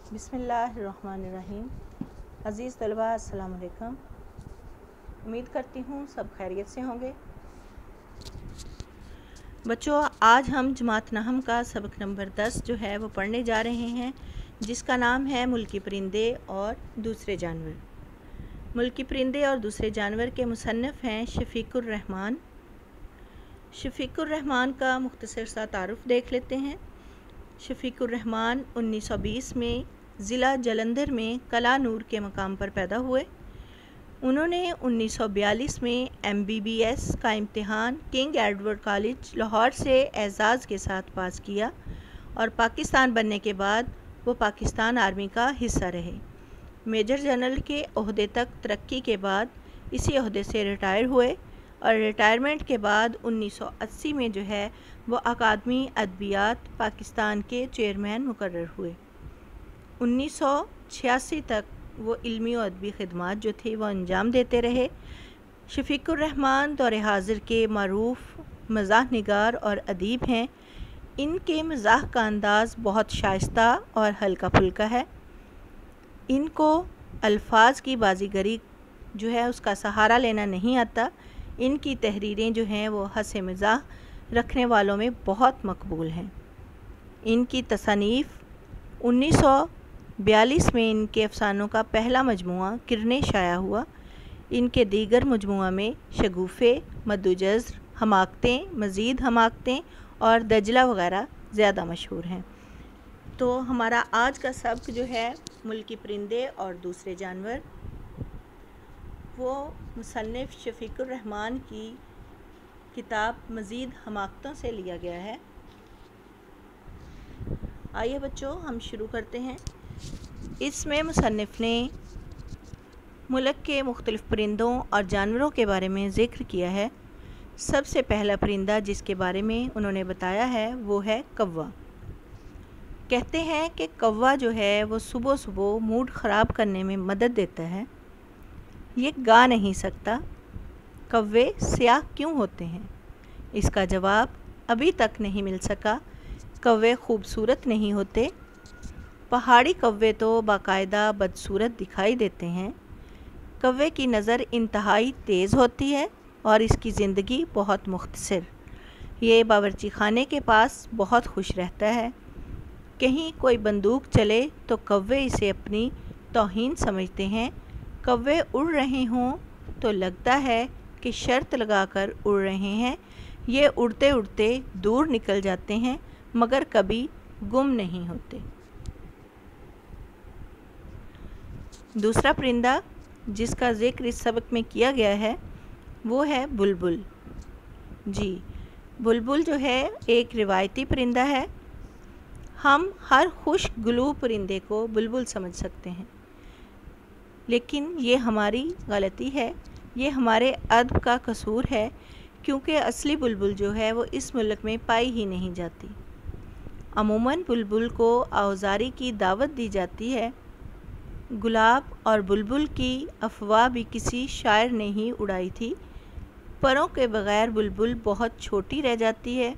बिस्मिल्लाहिर्रहमानिर्रहीम। अज़ीज़ तलबा अस्सलाम वालेकुम। उम्मीद करती हूँ सब खैरियत से होंगे। बच्चों, आज हम जमात नहम का सबक नंबर 10 जो है वो पढ़ने जा रहे हैं, जिसका नाम है मुल्की परिंदे और दूसरे जानवर। मुल्की परिंदे और दूसरे जानवर के मुसन्निफ़ हैं शफ़ीकुर रहमान। शफ़ीकुर रहमान का मुख्तसर सा तारुफ़ देख लेते हैं। शफ़ीकुर रहमान 1920 में ज़िला जलंधर में कला नूर के मकाम पर पैदा हुए। उन्होंने 1942 में MBBS का इम्तिहान किंग एडवर्ड कॉलेज लाहौर से एज़ाज़ के साथ पास किया और पाकिस्तान बनने के बाद वो पाकिस्तान आर्मी का हिस्सा रहे। मेजर जनरल के ओहदे तक तरक्की के बाद इसी ओहदे से रिटायर हुए और रिटायरमेंट के बाद 1980 में जो है वो अकादमी अदबियात पाकिस्तान के चेयरमैन मुकर्रर हुए। 1986 तक वो इल्मी और अदबी खिदमात जो थी वो अंजाम देते रहे। शफ़ीकुर रहमान दौर हाज़िर के मारूफ़ मज़ाह निगार और अदीब हैं। इनके मज़ाह का अंदाज़ बहुत शाइस्ता और हल्का फुल्का है। इनको अल्फाज की बाजीगरी जो है उसका सहारा लेना नहीं आता। इनकी तहरीरें जो हैं वो हँसे मज़ाह रखने वालों में बहुत मकबूल हैं। इनकी तसनीफ़ 1942 में इनके अफ़सानों का पहला मजमुआ किरणें शाया हुआ। इनके दीगर मजमुआ में शगुफ़े, मद्दुजज़्र, हमाकतें, मज़ीद हमाकतें और दजला वग़ैरह ज़्यादा मशहूर हैं। तो हमारा आज का सबक जो है मुल्की परिंदे और दूसरे जानवर, वो मुसन्निफ़ शफ़ीकुर रहमान की किताब मज़ीद हमाकतों से लिया गया है। आइए बच्चों, हम शुरू करते हैं। इसमें मुसन्निफ़ ने मुल्क के मुख्तलिफ़ परिंदों और जानवरों के बारे में ज़िक्र किया है। सबसे पहला परिंदा जिसके बारे में उन्होंने बताया है वो है कौवा। कहते हैं कि कौवा जो है वो सुबह सुबह मूड ख़राब करने में मदद देता है। ये गा नहीं सकता। कौवे स्याह क्यों होते हैं? इसका जवाब अभी तक नहीं मिल सका। कौवे खूबसूरत नहीं होते। पहाड़ी कौवे तो बाकायदा बदसूरत दिखाई देते हैं। कौवे की नज़र इंतहाई तेज़ होती है और इसकी ज़िंदगी बहुत मुख्तसर। ये बावर्ची खाने के पास बहुत खुश रहता है। कहीं कोई बंदूक चले तो कौवे इसे अपनी तौहीन समझते हैं। कौवे उड़ रहे हों तो लगता है कि शर्त लगाकर उड़ रहे हैं। ये उड़ते उड़ते दूर निकल जाते हैं मगर कभी गुम नहीं होते। दूसरा परिंदा जिसका ज़िक्र इस सबक में किया गया है वो है बुलबुल। जी, बुलबुल जो है एक रिवायती परिंदा है। हम हर खुश्क गुलू परिंदे को बुलबुल समझ सकते हैं, लेकिन ये हमारी गलती है। ये हमारे अदब का कसूर है, क्योंकि असली बुलबुल जो है वो इस मुल्क में पाई ही नहीं जाती। अमूमन बुलबुल को आउज़ारी की दावत दी जाती है। गुलाब और बुलबुल की अफवाह भी किसी शायर ने ही उड़ाई थी। परों के बग़ैर बुलबुल बहुत छोटी रह जाती है।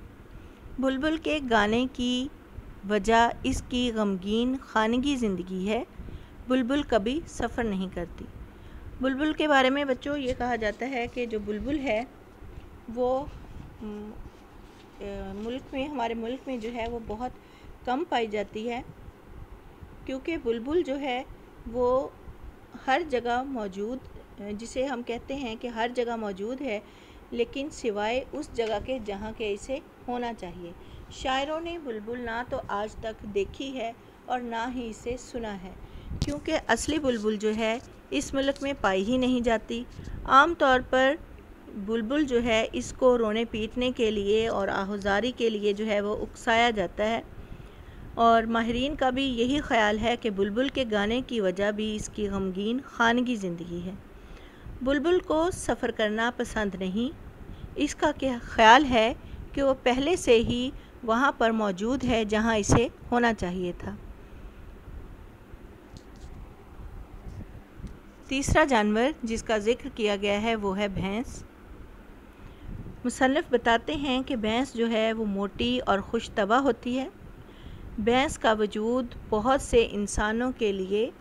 बुलबुल के गाने की वजह इसकी गमगीन खानगी ज़िंदगी है। बुलबुल कभी सफ़र नहीं करती। बुलबुल के बारे में बच्चों ये कहा जाता है कि जो बुलबुल है वो हमारे मुल्क में जो है वो बहुत कम पाई जाती है, क्योंकि बुलबुल जो है वो हर जगह मौजूद, जिसे हम कहते हैं कि हर जगह मौजूद है, लेकिन सिवाय उस जगह के जहाँ के इसे होना चाहिए। शायरों ने बुलबुल ना तो आज तक देखी है और ना ही इसे सुना है, क्योंकि असली बुलबुल जो है इस मुल्क में पाई ही नहीं जाती। आम तौर पर बुलबुल जो है इसको रोने पीटने के लिए और आहुजारी के लिए जो है वो उकसाया जाता है, और माहिरीन का भी यही ख़्याल है कि बुलबुल के गाने की वजह भी इसकी गमगीन खानगी ज़िंदगी है। बुलबुल को सफ़र करना पसंद नहीं। इसका क्या ख़्याल है कि वो पहले से ही वहाँ पर मौजूद है जहाँ इसे होना चाहिए था। तीसरा जानवर जिसका ज़िक्र किया गया है वो है भैंस। मुसन्निफ़ बताते हैं कि भैंस जो है वो मोटी और खुश तबा होती है। भैंस का वजूद बहुत से इंसानों के लिए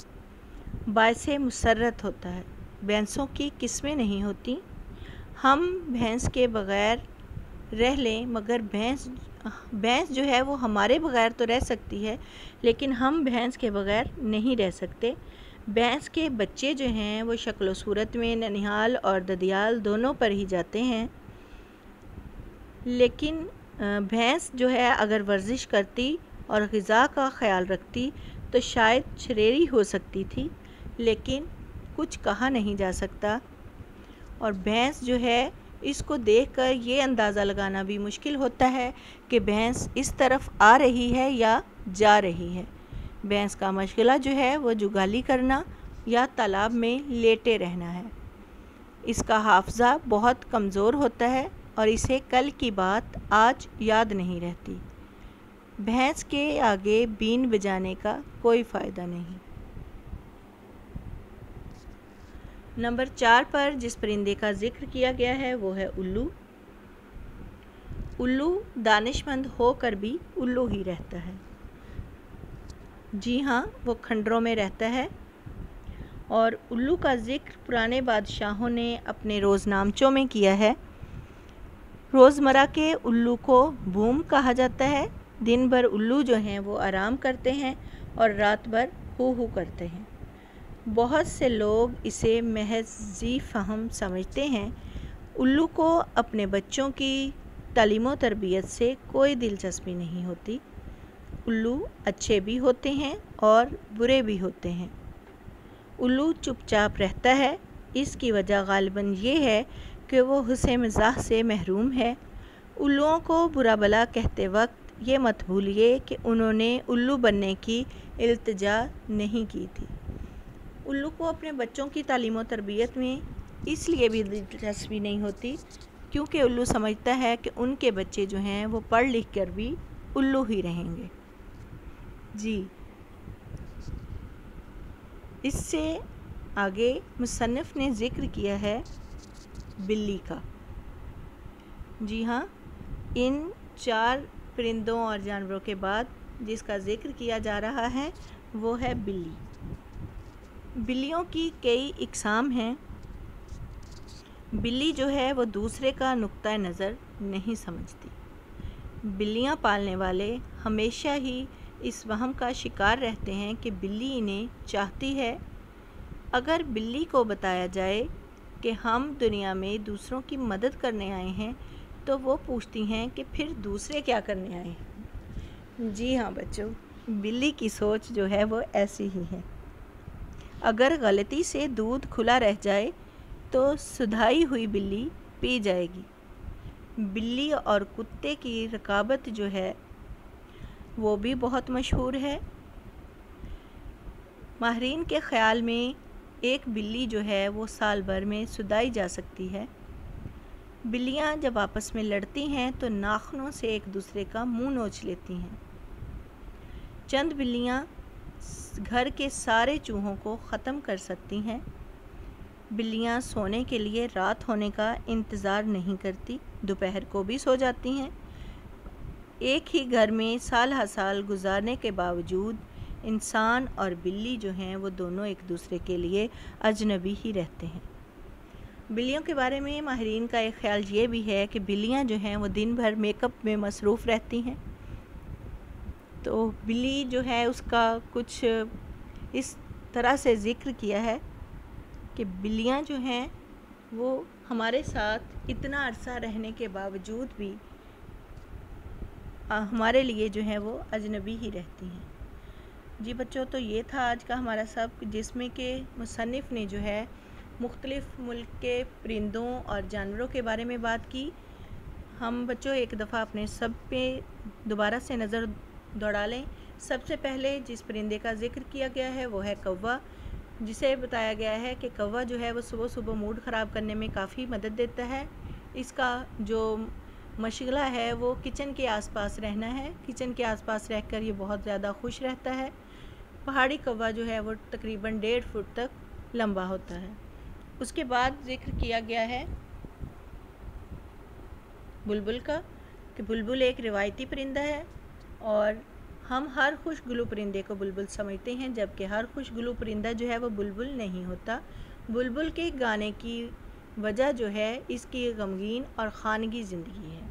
बायसे मुसर्रत होता है। भैंसों की किस्में नहीं होती। हम भैंस के बग़ैर रह लें, मगर भैंस जो है वो हमारे बग़ैर तो रह सकती है, लेकिन हम भैंस के बग़ैर नहीं रह सकते। भैंस के बच्चे जो हैं वो शक्ल व सूरत में ननिहाल और ददियाल दोनों पर ही जाते हैं, लेकिन भैंस जो है अगर वर्जिश करती और ग़िज़ा का ख़याल रखती तो शायद शरेरी हो सकती थी, लेकिन कुछ कहा नहीं जा सकता। और भैंस जो है इसको देखकर ये अंदाज़ा लगाना भी मुश्किल होता है कि भैंस इस तरफ आ रही है या जा रही है। भैंस का मशग़ला जो है वो जुगाली करना या तालाब में लेटे रहना है। इसका हाफ़ज़ा बहुत कमज़ोर होता है और इसे कल की बात आज याद नहीं रहती। भैंस के आगे बीन बजाने का कोई फ़ायदा नहीं। नंबर 4 पर जिस परिंदे का ज़िक्र किया गया है वो है उल्लू। उल्लू दानिशमंद होकर भी उल्लू ही रहता है। जी हाँ, वो खंडरों में रहता है। और उल्लू का ज़िक्र पुराने बादशाहों ने अपने रोज़नामचों में किया है। रोज़मर्रा के उल्लू को बूम कहा जाता है। दिन भर उल्लू जो हैं वो आराम करते हैं और रात भर हू हू करते हैं। बहुत से लोग इसे महज ज़ी फ़हम समझते हैं। उल्लू को अपने बच्चों की तालीम व तरबियत से कोई दिलचस्पी नहीं होती। उल्लू अच्छे भी होते हैं और बुरे भी होते हैं। उल्लू चुपचाप रहता है। इसकी वजह ग़ालिबन ये है कि वो हुस्न मज़ाह से महरूम है। उल्लुओं को बुरा भला कहते वक्त ये मत भूलिए कि उन्होंने उल्लू बनने की इल्तिजा नहीं की थी। उल्लू को अपने बच्चों की तालीम व तरबियत में इसलिए भी दिलचस्पी नहीं होती क्योंकि उल्लू समझता है कि उनके बच्चे जो हैं वो पढ़ लिख कर भी उल्लू ही रहेंगे। जी, इससे आगे मुसन्निफ़ ने ज़िक्र किया है बिल्ली का। जी हाँ, इन 4 परिंदों और जानवरों के बाद जिसका ज़िक्र किया जा रहा है वो है बिल्ली। बिल्लियों की कई इक़साम हैं। बिल्ली जो है वो दूसरे का नुक्ता नज़र नहीं समझती। बिल्लियाँ पालने वाले हमेशा ही इस वहम का शिकार रहते हैं कि बिल्ली इन्हें चाहती है। अगर बिल्ली को बताया जाए कि हम दुनिया में दूसरों की मदद करने आए हैं तो वो पूछती हैं कि फिर दूसरे क्या करने आए हैं। जी हाँ बच्चों, बिल्ली की सोच जो है वो ऐसी ही है। अगर गलती से दूध खुला रह जाए तो सुधाई हुई बिल्ली पी जाएगी। बिल्ली और कुत्ते की रकाबत जो है वो भी बहुत मशहूर है। माहिरीन के ख़्याल में एक बिल्ली जो है वो साल भर में सुधाई जा सकती है। बिल्लियाँ जब आपस में लड़ती हैं तो नाखूनों से एक दूसरे का मुंह नोच लेती हैं। चंद बिल्लियाँ घर के सारे चूहों को ख़त्म कर सकती हैं। बिल्लियाँ सोने के लिए रात होने का इंतज़ार नहीं करती, दोपहर को भी सो जाती हैं। एक ही घर में साल हर साल गुजारने के बावजूद इंसान और बिल्ली जो हैं वो दोनों एक दूसरे के लिए अजनबी ही रहते हैं। बिल्लियों के बारे में माहिरीन का एक ख़्याल ये भी है कि बिल्लियाँ जो हैं वो दिन भर मेकअप में मसरूफ़ रहती हैं। तो बिल्ली जो है उसका कुछ इस तरह से ज़िक्र किया है कि बिल्लियाँ जो हैं वो हमारे साथ इतना अरसा रहने के बावजूद भी हमारे लिए जो है वो अजनबी ही रहती हैं। जी बच्चों, तो ये था आज का हमारा सब, जिसमें कि मुसन्निफ़ ने जो है मुख्तलिफ़ मुल्क के परिंदों और जानवरों के बारे में बात की। हम बच्चों एक दफ़ा अपने सब पे दोबारा से नज़र दौड़ा लें। सबसे पहले जिस परिंदे का ज़िक्र किया गया है वो है कौवा, जिसे बताया गया है कि कौवा जो है वो सुबह सुबह मूड ख़राब करने में काफ़ी मदद देता है। इसका जो मशगला है वो किचन के आसपास रहना है। किचन के आसपास रहकर ये बहुत ज़्यादा खुश रहता है। पहाड़ी कौवा जो है वो तकरीबन 1.5 फुट तक लंबा होता है। उसके बाद ज़िक्र किया गया है बुलबुल का, कि बुलबुल एक रिवायती परिंदा है और ہم ہر خوش گلو پرندے کو بلبل سمجھتے ہیں، جبکہ ہر خوش گلو پرندہ جو ہے وہ بلبل نہیں ہوتا۔ بلبل کے گانے کی وجہ جو ہے اس کی غمگین اور خانگی زندگی ہے۔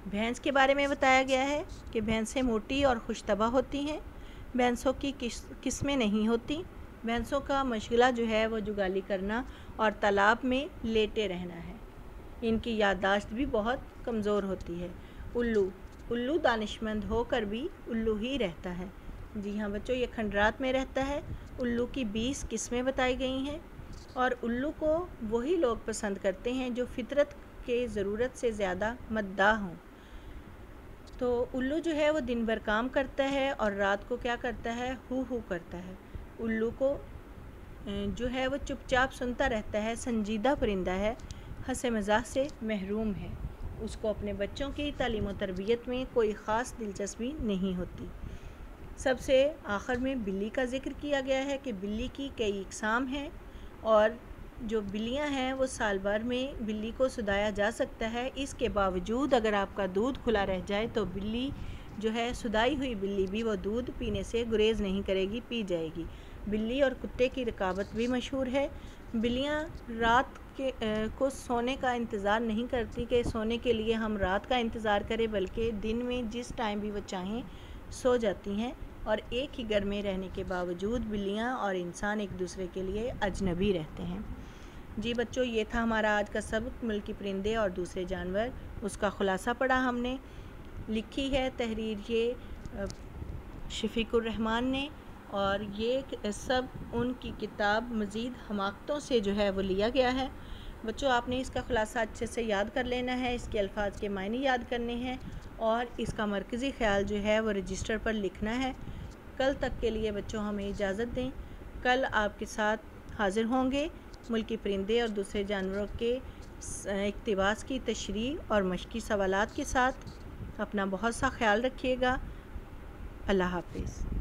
بھینس کے بارے میں بتایا گیا ہے کہ بھینسیں موٹی اور خوش طبع ہوتی ہیں۔ بھینسوں کی قسمیں نہیں ہوتی۔ بھینسوں کا مشغلہ جو ہے وہ جگالی کرنا اور تالاب میں لیٹے رہنا ہے۔ ان کی یادداشت بھی بہت کمزور ہوتی ہے۔ الو دانشمند ہو کر بھی الو ہی رہتا ہے۔ جی ہاں بچوں، یہ کھنڈرات میں رہتا ہے۔ الو کی 20 قسمیں بتائی گئی ہیں، اور الو کو وہی لوگ پسند کرتے ہیں جو فطرت کے ضرورت سے زیادہ مداح ہوں۔ تو الو جو ہے وہ دن بھر کام کرتا ہے اور رات کو کیا کرتا ہے؟ ہو کرتا ہے۔ الو کو جو ہے وہ چپ چاپ سنتا رہتا ہے، سنجیدہ پرندہ ہے، ہنسی مزاح سے محروم ہے۔ اس کو اپنے بچوں کی تعلیم و تربیت میں کوئی خاص دلچسپی نہیں ہوتی۔ سب سے آخر میں بلی کا ذکر کیا گیا ہے کہ بلی کی کئی اقسام ہیں، اور جو بلیاں ہیں وہ سال بھر میں بلی کو سدایا جا سکتا ہے۔ اس کے باوجود اگر آپ کا دودھ کھلا رہ جائے تو بلی جو ہے، سدائی ہوئی بلی بھی وہ دودھ پینے سے گریز نہیں کرے گی، پی جائے گی۔ بلی اور کتے کی رقابت بھی مشہور ہے۔ بلیاں رات کو سونے کا انتظار نہیں کرتی کہ سونے کے لیے ہم رات کا انتظار کریں، بلکہ دن میں جس ٹائم بھی وہ چاہیں سو جاتی ہیں، اور ایک ہی گھر میں رہنے کے باوجود بلیاں اور انسان ایک دوسرے کے لیے اجنبی رہتے ہیں۔ جی بچوں، یہ تھا ہمارا آج کا سبق، ملکی پرندے اور دوسرے جانور۔ اس کا خلاصہ پڑھا ہم نے۔ لکھی ہے تحریر یہ شفیق الرحمان نے، اور یہ سب ان کی کتاب مزید حماقتوں سے جو ہے وہ لیا گیا ہے۔ بچوں، آپ نے اس کا خلاصہ اچھے سے یاد کر لینا ہے، اس کے الفاظ کے معنی یاد کرنے ہیں، اور اس کا مرکزی خیال جو ہے وہ رجسٹر پر لکھنا ہے۔ کل تک کے لیے بچوں ہمیں اجازت دیں۔ کل آپ کے ساتھ حاضر ہوں گے ملکی پرندے اور دوسرے جانوروں کے اقتباس کی تشریح اور مشقی سوالات کے ساتھ۔ اپنا بہت سا خیال رکھیے گا۔ اللہ حافظ۔